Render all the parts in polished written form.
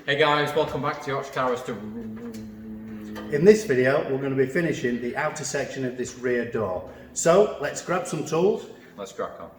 Hey guys, welcome back to Yacht Car Restore. In this video, we're going to be finishing the outer section of this rear door. So let's grab some tools. Let's crack on.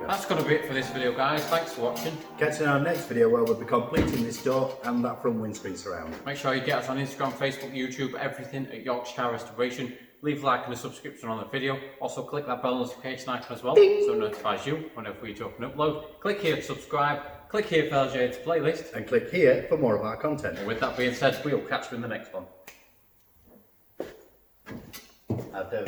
go. That's going to be it for this video, guys. Thanks for watching. Catch you in our next video where we'll be completing this door and that front windscreen surround. Make sure you get us on Instagram, Facebook, YouTube, everything at Yorkshire Restoration. Leave a like and a subscription on the video. Also click that bell notification icon as well, Ding. so it notifies you whenever we do an upload. Click here to subscribe. Click here for LJ80 playlist. And click here for more of our content. And with that being said, we'll catch you in the next one. I do.